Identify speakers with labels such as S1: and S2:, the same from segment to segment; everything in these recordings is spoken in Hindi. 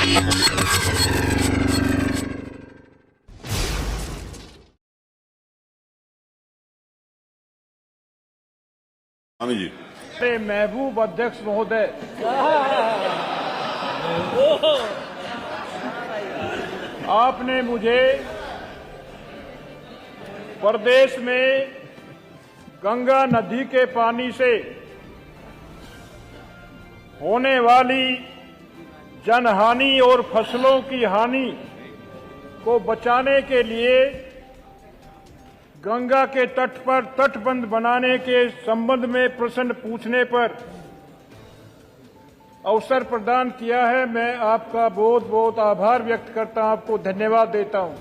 S1: जी
S2: महबूब अध्यक्ष महोदय, आपने मुझे प्रदेश में गंगा नदी के पानी से होने वाली जनहानि और फसलों की हानि को बचाने के लिए गंगा के तट पर तटबंध बनाने के संबंध में प्रश्न पूछने पर अवसर प्रदान किया है। मैं आपका बहुत बहुत आभार व्यक्त करता हूं, आपको धन्यवाद देता हूं।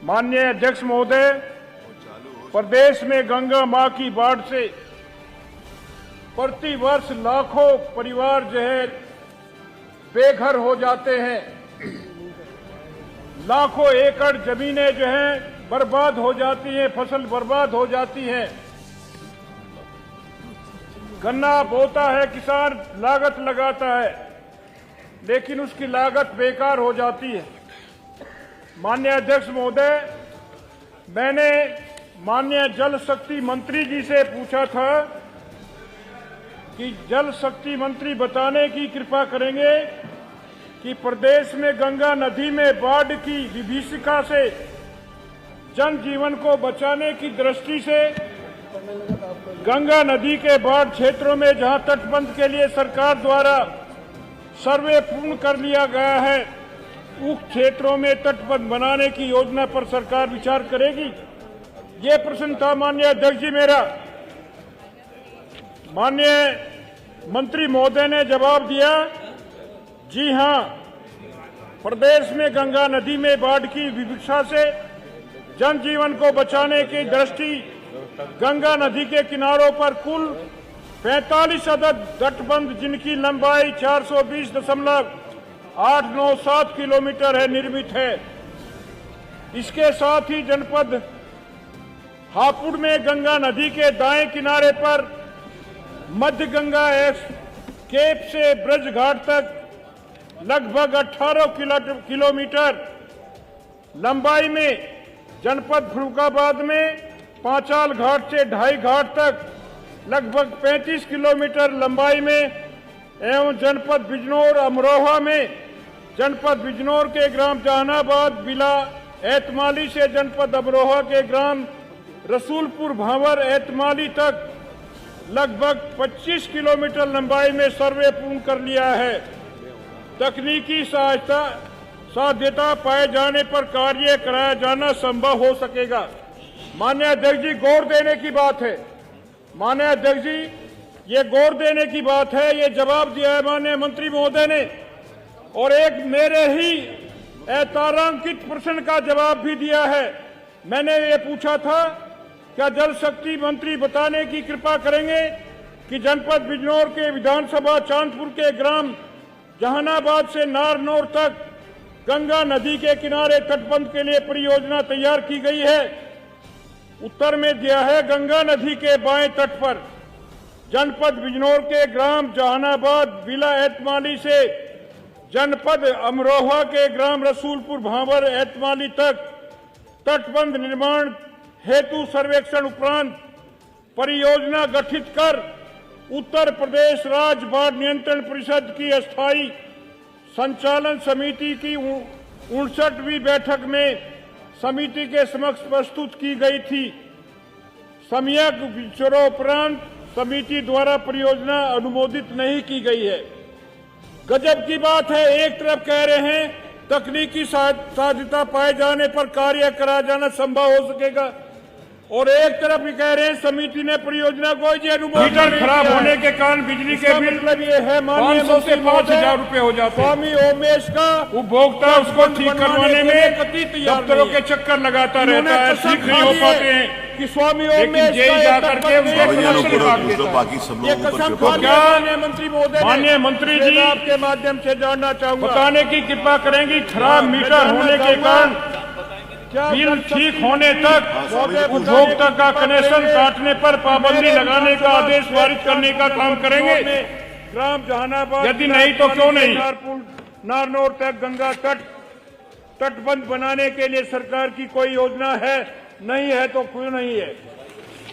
S2: माननीय अध्यक्ष महोदय, प्रदेश में गंगा मां की बाढ़ से प्रति वर्ष लाखों परिवार जो है बेघर हो जाते हैं, लाखों एकड़ जमीनें जो हैं बर्बाद हो जाती हैं, फसल बर्बाद हो जाती है। गन्ना बोता है, किसान लागत लगाता है, लेकिन उसकी लागत बेकार हो जाती है। माननीय अध्यक्ष महोदय, मैंने माननीय जल शक्ति मंत्री जी से पूछा था कि जल शक्ति मंत्री बताने की कृपा करेंगे कि प्रदेश में गंगा नदी में बाढ़ की विभीषिका से जनजीवन को बचाने की दृष्टि से गंगा नदी के बाढ़ क्षेत्रों में जहां तटबंध के लिए सरकार द्वारा सर्वे पूर्ण कर लिया गया है, उन क्षेत्रों में तटबंध बनाने की योजना पर सरकार विचार करेगी। ये प्रश्न था माननीय अध्यक्ष जी मेरा। माननीय मंत्री महोदय ने जवाब दिया, जी हां, प्रदेश में गंगा नदी में बाढ़ की विभीषिका से जनजीवन को बचाने की दृष्टि गंगा नदी के किनारों पर कुल 45 अदद तटबंध जिनकी लंबाई 420.897 किलोमीटर है निर्मित है। इसके साथ ही जनपद हापुड़ में गंगा नदी के दाएं किनारे पर मध्य गंगा केप से ब्रज घाट तक लगभग 18 किलोमीटर लंबाई में, जनपद फर्रुखाबाद में पांचाल घाट से ढाई घाट तक लगभग 35 किलोमीटर लंबाई में, एवं जनपद बिजनौर अमरोहा में जनपद बिजनौर के ग्राम जहानाबाद बिला एतमाली से जनपद अमरोहा के ग्राम रसूलपुर भांवर एतमाली तक लगभग 25 किलोमीटर लंबाई में सर्वे पूर्ण कर लिया है। तकनीकी साध्यता पाए जाने पर कार्य कराया जाना संभव हो सकेगा। माननीय अध्यक्ष जी, गौर देने की बात है। माननीय अध्यक्ष जी, ये गौर देने की बात है। ये जवाब दिया है माननीय मंत्री महोदय ने, और एक मेरे ही तारांकित प्रश्न का जवाब भी दिया है। मैंने ये पूछा था, क्या जल शक्ति मंत्री बताने की कृपा करेंगे कि जनपद बिजनौर के विधानसभा चांदपुर के ग्राम जहानाबाद से नारनौर तक गंगा नदी के किनारे तटबंध के लिए परियोजना तैयार की गई है। उत्तर में दिया है, गंगा नदी के बाएं तट पर जनपद बिजनौर के ग्राम जहानाबाद बिला एतमाली से जनपद अमरोहा के ग्राम रसूलपुर भांवर एतमाली तक तटबंध निर्माण हेतु सर्वेक्षण उपरांत परियोजना गठित कर उत्तर प्रदेश राज्य बाढ़ नियंत्रण परिषद की अस्थायी संचालन समिति की 59वीं बैठक में समिति के समक्ष प्रस्तुत की गई थी। सम्यक विचारोपरांत समिति द्वारा परियोजना अनुमोदित नहीं की गई है। गजब की बात है, एक तरफ कह रहे हैं तकनीकी साध्यता पाए जाने पर कार्य कराया जाना संभव हो सकेगा, और एक तरफ भी कह रहे हैं समिति ने परियोजना को अनुमोदन खराब होने के कारण बिजली के बिल मतलब ये है माननीय 500 से 5,000 रुपए हो जाते हैं। स्वामी ओमेश का उपभोक्ता उसको ठीक करवाने में दफ्तरों के चक्कर लगाता रहता है, ठीक नहीं हो पाते हैं कि स्वामी ओमेश जाकर के मंत्री महोदय, माननीय मंत्री जी, आपके माध्यम से जानना चाहूंगा, बताने की कृपा करेंगी खराब मीटर होने के कारण बिल ठीक होने तक उपभोक्ता का कनेक्शन काटने पर पाबंदी लगाने का आदेश पारित करने का काम करेंगे। ग्राम जहानाबाद,
S1: यदि नहीं तो क्यों नहीं?
S2: नारनौर तक गंगा तटबंध बनाने के लिए सरकार की कोई योजना है? नहीं है तो क्यों नहीं है?